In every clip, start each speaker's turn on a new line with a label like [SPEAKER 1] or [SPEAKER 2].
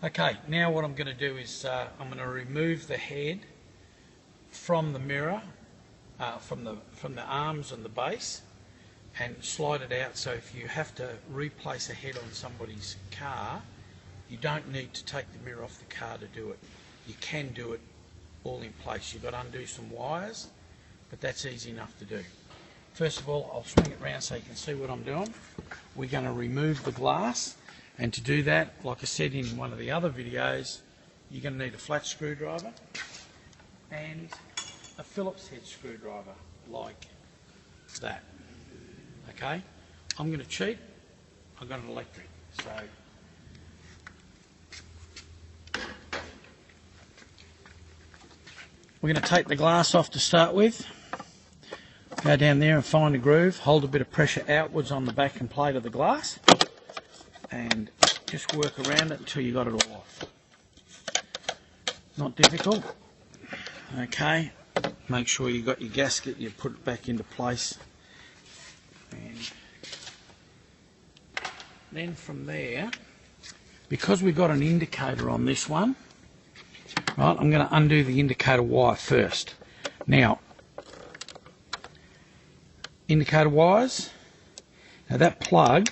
[SPEAKER 1] Okay, now what I'm going to do is I'm going to remove the head from the mirror, from the arms and the base, and slide it out. So if you have to replace a head on somebody's car, you don't need to take the mirror off the car to do it. You can do it all in place. You've got to undo some wires, but that's easy enough to do. First of all, I'll swing it around so you can see what I'm doing. We're going to remove the glass, and to do that, like I said in one of the other videos, you're going to need a flat screwdriver and a Phillips head screwdriver like that. Okay, I'm going to cheat. I've got an electric, so we're going to take the glass off to start with. Go down there and find a groove, hold a bit of pressure outwards on the back and plate of the glass, and just work around it until you got it all off. Not difficult. Okay, make sure you got your gasket, you put it back into place, and then from there, because we've got an indicator on this one, right, I'm going to undo the indicator wire first. Now, indicator wires, now that plug,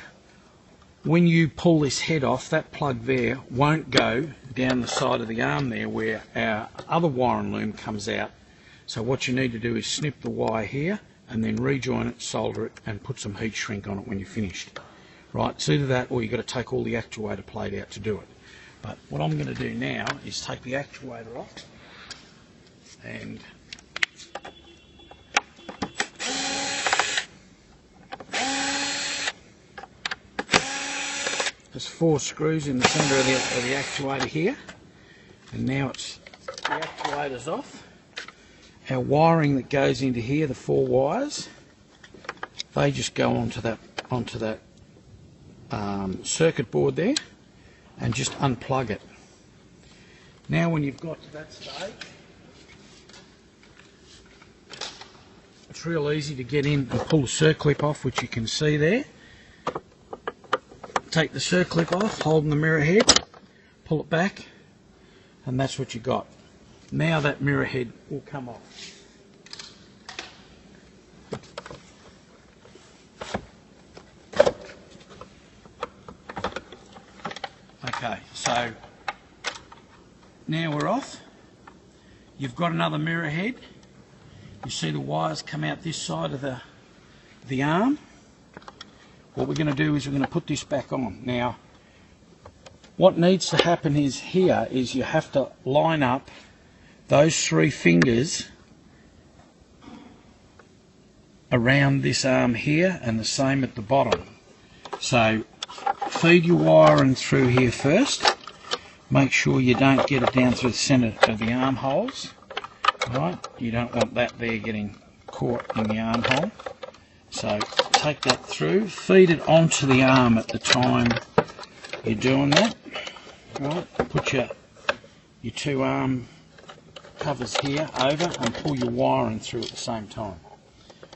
[SPEAKER 1] when you pull this head off, that plug there won't go down the side of the arm there where our other wire and loom comes out. So what you need to do is snip the wire here and then rejoin it, solder it, and put some heat shrink on it when you're finished. Right, it's either that or you've got to take all the actuator plate out to do it. But what I'm going to do now is take the actuator off, and there's 4 screws in the centre of the actuator here, and now the actuator's off. Our wiring that goes into here, the 4 wires, they just go onto that circuit board there, and just unplug it. Now when you've got to that stage, it's real easy to get in and pull the circlip off, which you can see there. Take the circlip off, holding the mirror head, pull it back, and that's what you got. Now that mirror head will come off. Okay, so now we're off. You've got another mirror head. You see the wires come out this side of the arm. What we're going to do is we're going to put this back on. Now, what needs to happen is here is you have to line up those 3 fingers around this arm here, and the same at the bottom. So feed your wiring through here first. Make sure you don't get it down through the centre of the armholes. Right? You don't want that there getting caught in the armhole. So take that through, feed it onto the arm at the time you're doing that. Right? Put your 2 arm covers here over and pull your wiring through at the same time.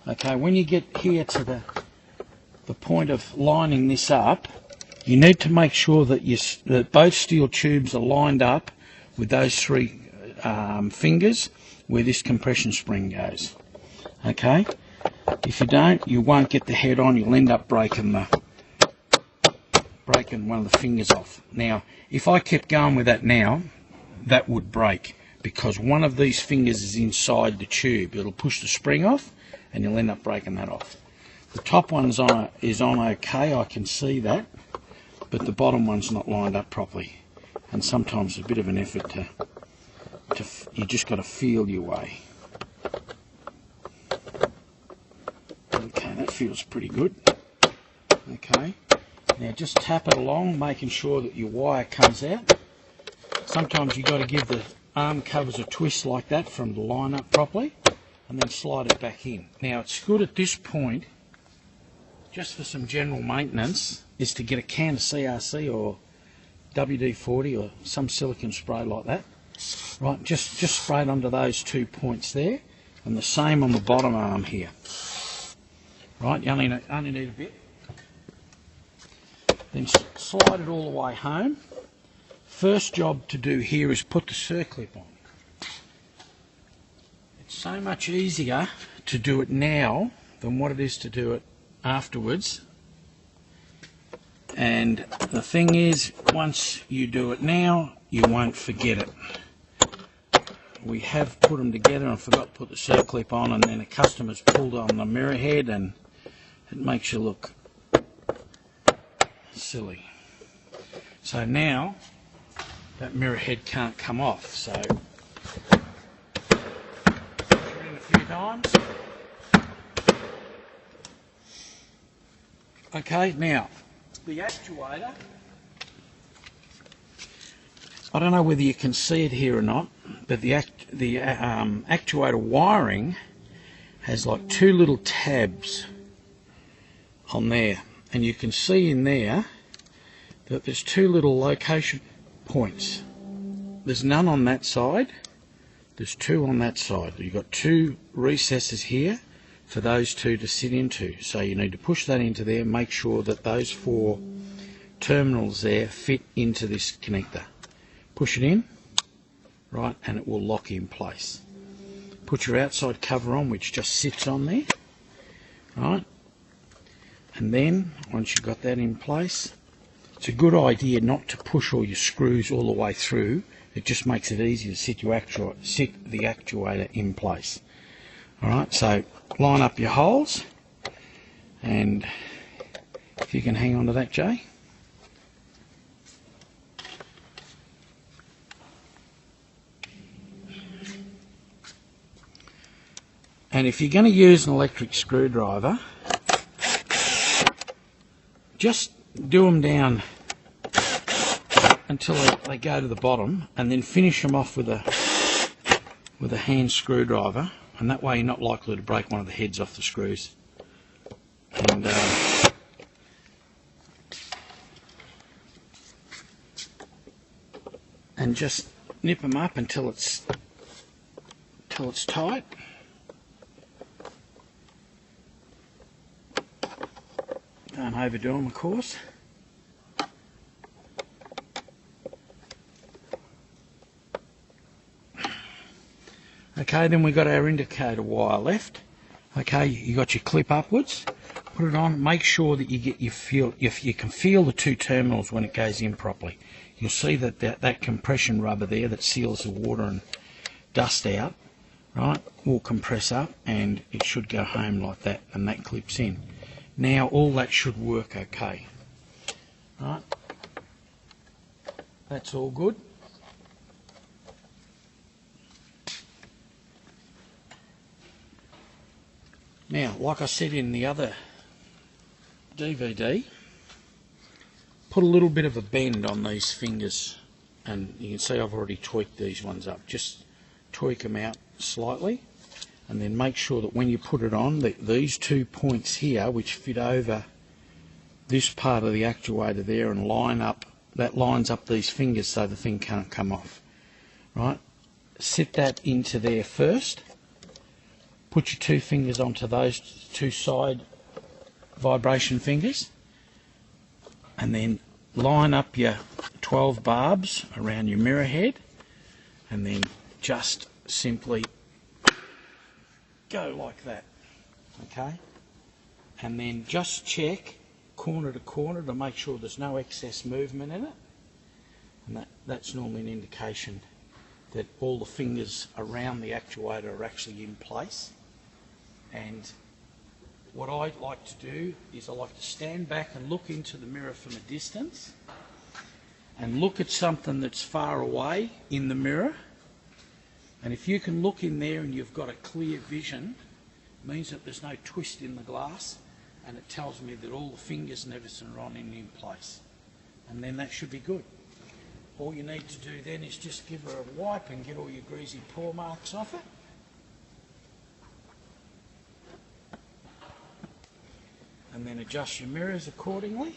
[SPEAKER 1] Okay, when you get here to the point of lining this up, you need to make sure that both steel tubes are lined up with those 3 fingers where this compression spring goes. Okay, if you don't, you won't get the head on. You'll end up breaking one of the fingers off. Now, if I kept going with that now, that would break, because one of these fingers is inside the tube. It'll push the spring off, and you'll end up breaking that off. The top one is on okay, I can see that, but the bottom one's not lined up properly, and sometimes it's a bit of an effort you just got to feel your way. Okay, that feels pretty good. Okay, now just tap it along, making sure that your wire comes out. Sometimes you've got to give the arm covers a twist like that from the line up properly, and then slide it back in. Now it's good at this point, just for some general maintenance, is to get a can of CRC or WD-40 or some silicone spray like that. Right, just spray it onto those 2 points there, and the same on the bottom arm here. Right, you only need a bit. Then slide it all the way home. first job to do here is put the circlip on. It's so much easier to do it now than what it is to do it afterwards. And the thing is, once you do it now, you won't forget it. We have put them together and forgot to put the circlip on, and then a customer's pulled on the mirror head and it makes you look silly. So now that mirror head can't come off, so push it in a few times. Okay, now the actuator, I don't know whether you can see it here or not, but the actuator wiring has like two little tabs on there, and you can see in there that there's two little location points. There's none on that side, there's two on that side. You've got two recesses here for those two to sit into, so you need to push that into there, make sure that those four terminals there fit into this connector. Push it in, right, and it will lock in place. Put your outside cover on, which just sits on there, right, and then once you've got that in place, it's a good idea not to push all your screws all the way through. It just makes it easy to sit the actuator in place. Alright, so line up your holes, and if you can hang on to that, Jay. And if you're going to use an electric screwdriver, just do them down until they go to the bottom, and then finish them off with a hand screwdriver, and that way you're not likely to break one of the heads off the screws. And just nip them up until it's tight. Don't overdo them, of course. Okay, then we've got our indicator wire left. Okay, you got your clip upwards. Put it on. Make sure that you can feel the two terminals when it goes in properly. You'll see that compression rubber there that seals the water and dust out, right, will compress up, and it should go home like that, and that clips in. Now all that should work okay. Right, that's all good. Now, like I said in the other DVD, put a little bit of a bend on these fingers, and you can see I've already tweaked these ones up. Just tweak them out slightly, and then make sure that when you put it on, that these 2 points here, which fit over this part of the actuator there and lines up these fingers so the thing can't come off. Right? Sit that into there first. Put your 2 fingers onto those 2 side vibration fingers, and then line up your 12 barbs around your mirror head, and then just simply go like that. Okay? And then just check corner to corner to make sure there's no excess movement in it, and that's normally an indication that all the fingers around the actuator are actually in place. And what I like to do is I like to stand back and look into the mirror from a distance and look at something that's far away in the mirror. And if you can look in there and you've got a clear vision, it means that there's no twist in the glass, and it tells me that all the fingers and everything are on in place. And then that should be good. All you need to do then is just give her a wipe and get all your greasy paw marks off it. And then adjust your mirrors accordingly.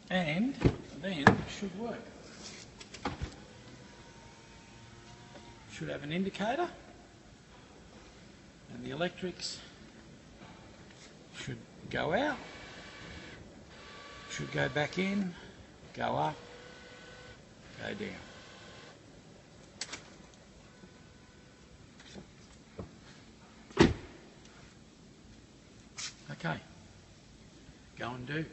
[SPEAKER 1] And then it should work. Should have an indicator, and the electrics should go out, should go back in, go up, go down. Okay, go and do.